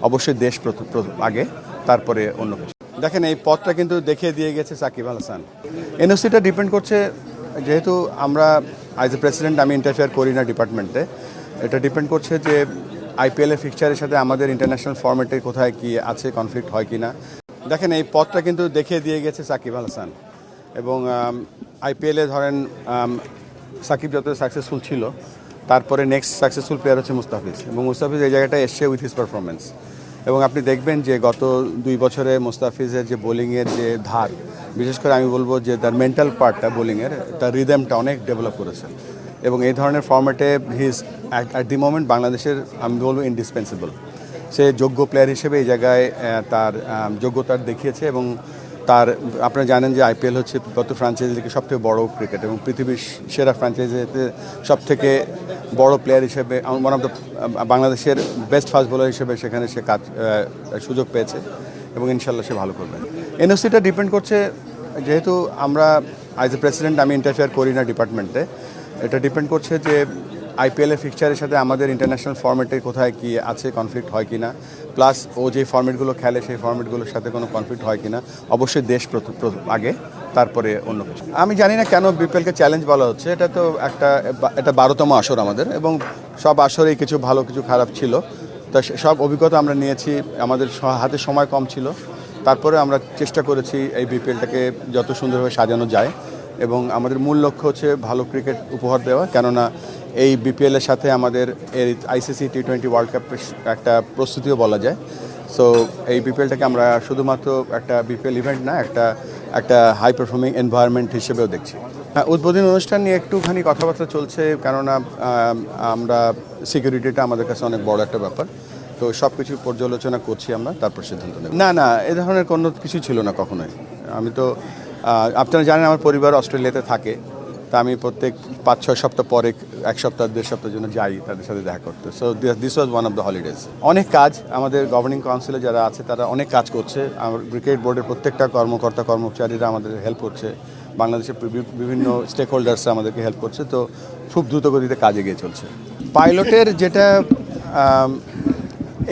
অবশ্যই দেশ আগে, তারপরে অন্য কিছু। দেখেন, এই পথটা কিন্তু দেখিয়ে দিয়ে গেছে সাকিব আল হাসান। এনওসিটা ডিপেন্ড করছে, যেহেতু আমরা অ্যাজ এ প্রেসিডেন্ট আমি ইন্টারফেয়ার করি না ডিপার্টমেন্টে, এটা ডিপেন্ড করছে যে আইপিএলের ফিক্সচারের সাথে আমাদের ইন্টারন্যাশনাল ফরম্যাটে কোথায় কি আছে, কনফ্লিক্ট হয় কি না। দেখেন, এই পথটা কিন্তু দেখিয়ে দিয়ে গেছে সাকিব আল হাসান। এবং আইপিএলে ধরেন সাকিব যত সাকসেসফুল ছিল, তারপরে নেক্সট সাকসেসফুল প্লেয়ার হচ্ছে মুস্তাফিজ, এবং মুস্তাফিজ এই জায়গাটা এসছে উইথ হিজ পারফরমেন্স। এবং আপনি দেখবেন যে গত 2 বছরে মুস্তাফিজের যে বোলিংয়ের যে ধার, বিশেষ করে আমি বলবো যে তার মেন্টাল পার্টটা বোলিংয়ের, তার রিদমটা অনেক ডেভেলপ করেছে। এবং এই ধরনের ফর্ম্যাটে হিজ অ্যাট দি মোমেন্ট বাংলাদেশের আমি বলবো ইন্ডিসপেন্সিবল। সে যোগ্য প্লেয়ার হিসেবে এই জায়গায় তার যোগ্যতার দেখিয়েছে। এবং তার আপনারা জানেন যে আইপিএল হচ্ছে গত ফ্র্যাঞ্চাইজি লিগে সবথেকে বড় ক্রিকেট, এবং পৃথিবীর সেরা ফ্র্যাঞ্চাইজিতে সবথেকে বড় প্লেয়ার হিসেবে ওয়ান অফ দ্য বাংলাদেশের বেস্ট ফাস্ট বোলার হিসেবে সেখানে সে সুযোগ পেয়েছে, এবং ইনশাল্লাহ সে ভালো করবে। এনওসিটা ডিপেন্ড করছে, যেহেতু আমরা অ্যাজ এ প্রেসিডেন্ট আমি ইন্টারফেয়ার করি না ডিপার্টমেন্টে, এটা ডিপেন্ড করছে যে আইপিএলের ফিক্সচারের সাথে আমাদের ইন্টারন্যাশনাল ফরম্যাটে কোথায় কি আছে, কনফ্লিক্ট হয় কি না, প্লাস ও যে ফরম্যাটগুলো খেলে সেই ফরম্যাটগুলোর সাথে কোনো কনফ্লিক্ট হয় কি না। অবশ্যই দেশ আগে, তারপরে অন্য কিছু। আমি জানি না কেন বিপিএলকে চ্যালেঞ্জ বলা হচ্ছে। এটা তো এটা 12তম আসর আমাদের, এবং সব আসরেই কিছু ভালো কিছু খারাপ ছিল। তা সব অভিজ্ঞতা আমরা নিয়েছি। আমাদের হাতে সময় কম ছিল, তারপরে আমরা চেষ্টা করেছি এই বিপিএলটাকে যত সুন্দরভাবে সাজানো যায়। এবং আমাদের মূল লক্ষ্য হচ্ছে ভালো ক্রিকেট উপহার দেওয়া, কেননা এই বিপিএলের সাথে আমাদের এই আইসিসি T20 ওয়ার্ল্ড কাপের একটা প্রস্তুতিও বলা যায়। সো এই বিপিএলটাকে আমরা শুধুমাত্র একটা বিপিএল ইভেন্ট না, একটা হাই পারফর্মিং এনভায়রনমেন্ট হিসেবেও দেখছি। উদ্বোধনী অনুষ্ঠান নিয়ে একটুখানি কথাবার্তা চলছে, কেননা আমরা সিকিউরিটিটা আমাদের কাছে অনেক বড় একটা ব্যাপার। তো সব কিছু পর্যালোচনা করছি আমরা, তারপর সিদ্ধান্ত নেব। না, এ ধরনের কোনো কিছু ছিল না কখনোই। আমি তো আপনারা জানেন আমার পরিবার অস্ট্রেলিয়াতে থাকে, তা আমি প্রত্যেক 5-6 সপ্তাহ পরে 1 সপ্তাহ 1.5 সপ্তাহের জন্য যাই তাদের সাথে দেখা করতে। So this was one of the holidays. অনেক কাজ আমাদের গভর্নিং কাউন্সিলে যারা আছে তারা অনেক কাজ করছে। আমার ক্রিকেট বোর্ডের প্রত্যেকটা কর্মচারীরা আমাদের হেল্প করছে, বাংলাদেশের বিভিন্ন স্টেক হোল্ডার্সরা আমাদেরকে হেল্প করছে। তো খুব দ্রুতগতিতে কাজ এগিয়ে চলছে। পাইলটের যেটা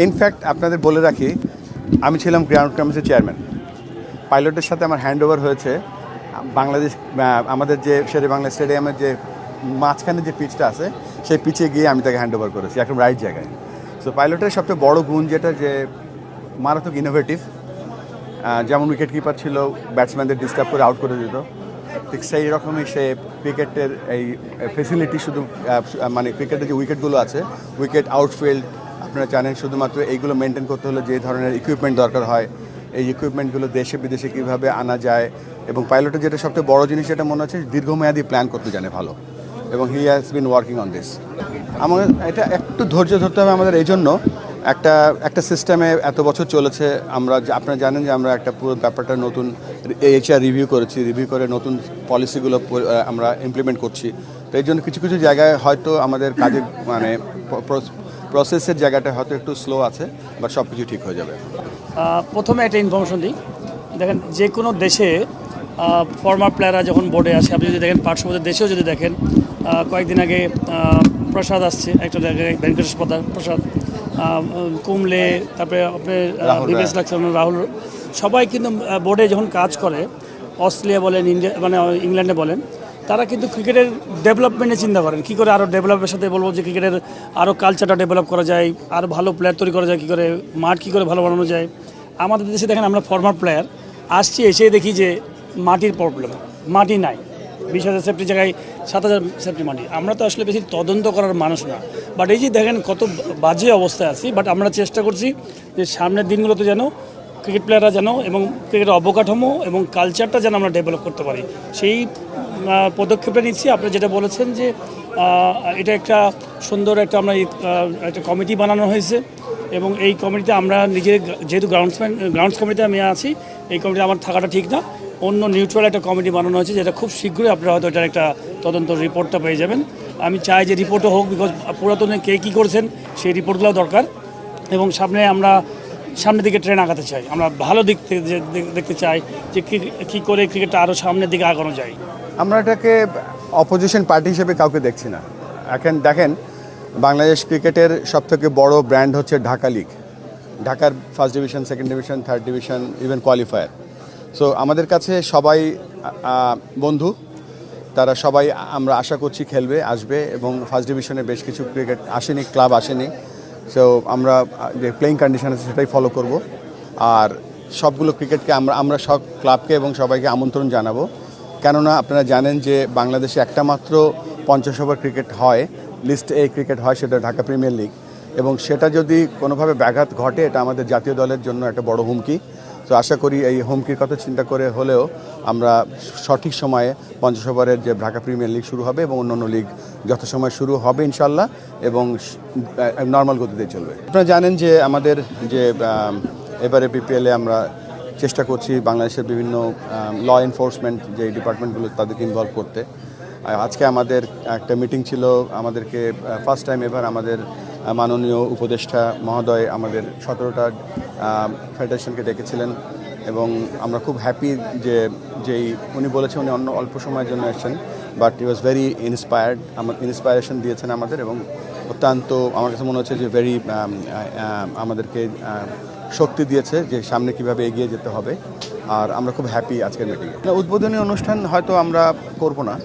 ইনফ্যাক্ট আপনাদের বলে রাখি, আমি ছিলাম গ্রাউন্ড কমিটির চেয়ারম্যান। পাইলটের সাথে আমার হ্যান্ড ওভার হয়েছে বাংলাদেশ, আমাদের যে শেরে বাংলা স্টেডিয়ামের যে মাঝখানে যে পিচটা আছে সেই পিচে গিয়ে আমি তাকে হ্যান্ড ওভার করেছি একদম রাইট জায়গায়। সো পাইলটের সবচেয়ে বড় গুণ যেটা, যে মারাত্মক ইনোভেটিভ। যেমন উইকেট কিপার ছিল, ব্যাটসম্যানদের ডিস্টার্ব করে আউট করে দিত, ঠিক সেই রকমই সে ক্রিকেটের এই ফেসিলিটি শুধু মানে ক্রিকেটের যে উইকেটগুলো আছে, উইকেট আউটফিল্ড আপনারা জানেন, শুধুমাত্র এইগুলো মেনটেন করতে হলে যে ধরনের ইকুইপমেন্ট দরকার হয়, এই ইকুইপমেন্টগুলো দেশে বিদেশে কীভাবে আনা যায়। এবং পাইলটের যেটা সবচেয়ে বড় জিনিস যেটা মনে হচ্ছে, দীর্ঘমেয়াদী প্ল্যান করতে জানে ভালো, এবং he has been working on this. আমাদের এটা একটু ধৈর্য ধরতে হবে আমাদের, এই জন্য একটা সিস্টেমে এত বছর চলেছে। আপনারা জানেন যে আমরা একটা পুরো ব্যাপারটা নতুন HR রিভিউ করেছি, রিভিউ করে নতুন পলিসিগুলো আমরা ইমপ্লিমেন্ট করছি। তো এই জন্য কিছু কিছু জায়গায় হয়তো আমাদের কাজে মানে প্রসেসের জায়গাটা হয়তো একটু স্লো আছে, বাট সব কিছু ঠিক হয়ে যাবে। প্রথমে একটা ইনফরমেশন দিই, দেখেন যে কোনো দেশে ফর্মার প্লেয়াররা যখন বোর্ডে আসে, আপনি যদি দেখেন পার্শ্ববর্তী দেশেও যদি দেখেন, কয়েকদিন আগে প্রসাদ আসছে একটা জায়গায়, ভেঙ্কটেশ প্রসাদ, কুমলে, তারপরে আপনার বিবেশ লাগছে, রাহুল, সবাই কিন্তু বোর্ডে যখন কাজ করে, অস্ট্রেলিয়া বলেন, ইন্ডিয়া মানে ইংল্যান্ডে বলেন, তারা কিন্তু ক্রিকেটের ডেভেলপমেন্টে চিন্তা করেন, কী করে আরও ডেভেলপের সাথে বলবো যে ক্রিকেটের আরও কালচারটা ডেভেলপ করা যায়, আরও ভালো প্লেয়ার তৈরি করা যায়, কী করে মাঠ কী করে ভালো বানানো যায়। আমাদের দেশে দেখেন আমরা ফর্মার প্লেয়ার আসছি, এসে দেখি যে মাটির প্রবলেম, মাটি নাই, 20,000 সেফটি জায়গায় 7,000 সেফটি মাটি। আমরা তো আসলে বেশি তদন্ত করার মানুষ না, বাট এই যে দেখেন কত বাজে অবস্থায় আছি। বাট আমরা চেষ্টা করছি যে সামনের দিনগুলোতে যেন ক্রিকেট প্লেয়াররা যেন এবং ক্রিকেটের অবকাঠামো এবং কালচারটা যেন আমরা ডেভেলপ করতে পারি, সেই পদক্ষেপটা নিচ্ছি। আপনি যেটা বলেছেন যে এটা একটা সুন্দর আমরা একটা কমিটি বানানো হয়েছে, এবং এই কমিটিতে আমরা যেহেতু গ্রাউন্ডস কমিটিতে আমি আছি, এই কমিটিতে আমার থাকাটা ঠিক না, অন্য নিউট্রাল একটা কমিটি বানানো হয়েছে, যেটা খুব শীঘ্রই আপনারা হয়তো এটার একটা তদন্ত রিপোর্টটা পেয়ে যাবেন। আমি চাই যে রিপোর্টও হোক, বিকজ পুরাতনে কে কী করেছেন সেই রিপোর্টগুলো দরকার। এবং সামনের দিকে ট্রেন আগাতে চাই, আমরা ভালো দিক থেকে দেখতে চাই যে কী করে ক্রিকেটটা আরও সামনের দিকে আগানো যায়। আমরা এটাকে অপোজিশন পার্টি হিসেবে কাউকে দেখছি না। এখন দেখেন, বাংলাদেশ ক্রিকেটের সবথেকে বড় ব্র্যান্ড হচ্ছে ঢাকা লিগ, ঢাকার first division, second division, third division, even qualifier. So আমাদের কাছে সবাই বন্ধু, তারা সবাই আমরা আশা করছি খেলবে, আসবে, এবং ফার্স্ট ডিভিশনে বেশ কিছু ক্রিকেট আসেনি, ক্লাব আসেনি। সো আমরা যে প্লেইং কন্ডিশন আছে সেটাই ফলো করব। আর সবগুলো ক্রিকেটকে আমরা সব ক্লাবকে এবং সবাইকে আমন্ত্রণ জানাবো, কেননা আপনারা জানেন যে বাংলাদেশে একটা মাত্র 50 ওভার ক্রিকেট হয়, লিস্ট এ ক্রিকেট হয়, সেটা ঢাকা প্রিমিয়ার লিগ, এবং সেটা যদি কোনোভাবে ব্যাঘাত ঘটে এটা আমাদের জাতীয় দলের জন্য একটা বড় হুমকি। তো আশা করি এই হুমকির কথা চিন্তা করে হলেও আমরা সঠিক সময়ে 50 ওভারের যে ঢাকা প্রিমিয়ার লিগ শুরু হবে এবং অন্যান্য লিগ যথাসময় শুরু হবে ইনশাল্লাহ, এবং নর্মাল গতিতে চলবে। আপনারা জানেন যে আমাদের যে এবারে বিপিএলে আমরা চেষ্টা করছি বাংলাদেশের বিভিন্ন ল এনফোর্সমেন্ট যে ডিপার্টমেন্টগুলো তাদেরকে ইনভলভ করতে। আজকে আমাদের একটা মিটিং ছিল, আমাদেরকে ফার্স্ট টাইম এবার আমাদের মাননীয় উপদেষ্টা মহোদয় আমাদের 17টা ফেডারেশনকে ডেকেছিলেন, এবং আমরা খুব হ্যাপি যে যেই উনি বলেছেন উনি অন্য অল্প সময়ের জন্য এসেছেন, but E was very inspired, inspiration দিয়েছেন আমাদের, এবং অত্যন্ত আমার কাছে মনে হচ্ছে যে ভেরি আমাদেরকে শক্তি দিয়েছে যে সামনে কিভাবে এগিয়ে যেতে হবে। আর আমরা খুব হ্যাপি আজকের মিটিংয়ে। উদ্বোধনী অনুষ্ঠান হয়তো আমরা করব না,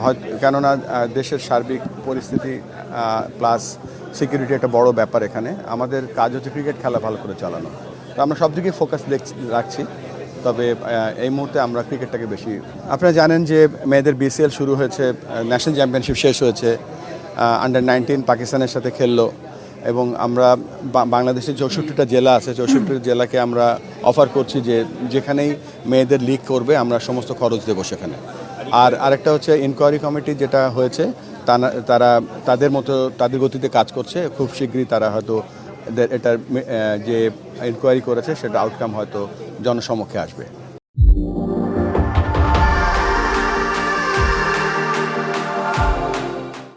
হয়তো কেননা দেশের সার্বিক পরিস্থিতি প্লাস সিকিউরিটি একটা বড় ব্যাপার এখানে। আমাদের কাজ হচ্ছে ক্রিকেট খেলা ভালো করে চালানো, তো আমরা সব দিকে ফোকাস রাখছি। তবে এই মুহূর্তে আমরা ক্রিকেটটাকে বেশি, আপনারা জানেন যে মেয়েদের বিসিএল শুরু হয়েছে, ন্যাশনাল চ্যাম্পিয়নশিপ শেষ হয়েছে, আন্ডার 19 পাকিস্তানের সাথে খেললো, এবং আমরা বাংলাদেশের 64টা জেলা আছে, 64টা জেলাকে আমরা অফার করছি যে যেখানেই মেয়েদের লিগ করবে আমরা সমস্ত খরচ দেবো সেখানে। আর আরেকটা হচ্ছে ইনকোয়ারি কমিটি যেটা হয়েছে, তারা তাদের মতো তাদের গতিতে কাজ করছে, খুব শীঘ্রই তারা হয়তো এটার যে ইনকোয়ারি করেছে সেটা আউটকাম হয়তো জনসমক্ষে আসবে।